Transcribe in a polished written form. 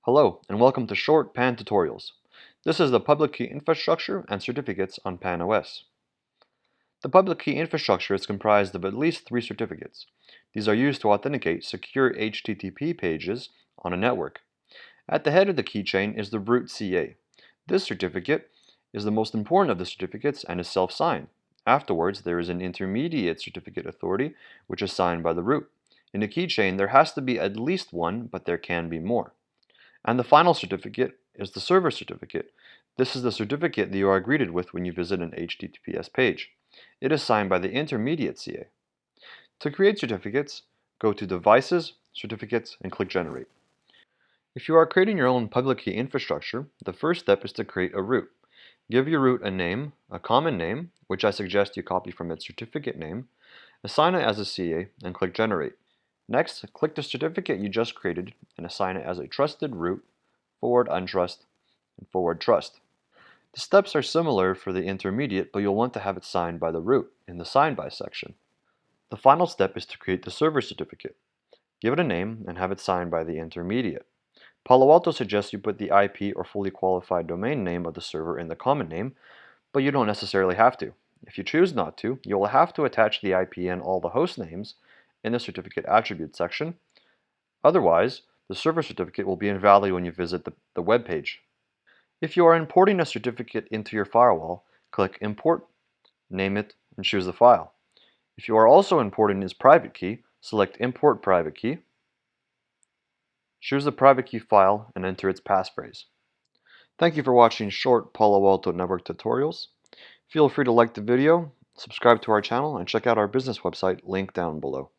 Hello, and welcome to Short PAN Tutorials. This is the public key infrastructure and certificates on PAN OS. The public key infrastructure is comprised of at least 3 certificates. These are used to authenticate secure HTTP pages on a network. At the head of the keychain is the root CA. This certificate is the most important of the certificates and is self-signed. Afterwards, there is an intermediate certificate authority, which is signed by the root. In a keychain, there has to be at least one, but there can be more. And the final certificate is the server certificate. This is the certificate that you are greeted with when you visit an HTTPS page. It is signed by the intermediate CA. To create certificates, go to Devices, Certificates, and click Generate. If you are creating your own public key infrastructure, the first step is to create a root. Give your root a name, a common name, which I suggest you copy from its certificate name, assign it as a CA, and click Generate. Next, click the certificate you just created and assign it as a trusted root, forward untrust, and forward trust. The steps are similar for the intermediate, but you'll want to have it signed by the root in the Sign By section. The final step is to create the server certificate. Give it a name and have it signed by the intermediate. Palo Alto suggests you put the IP or fully qualified domain name of the server in the common name, but you don't necessarily have to. If you choose not to, you will have to attach the IP and all the host names in the certificate attribute section. Otherwise, the server certificate will be invalid when you visit the web page. If you are importing a certificate into your firewall, click Import, name it, and choose the file. If you are also importing its private key, select Import Private Key, choose the private key file, and enter its passphrase. Thank you for watching short Palo Alto network tutorials. Feel free to like the video, subscribe to our channel, and check out our business website linked down below.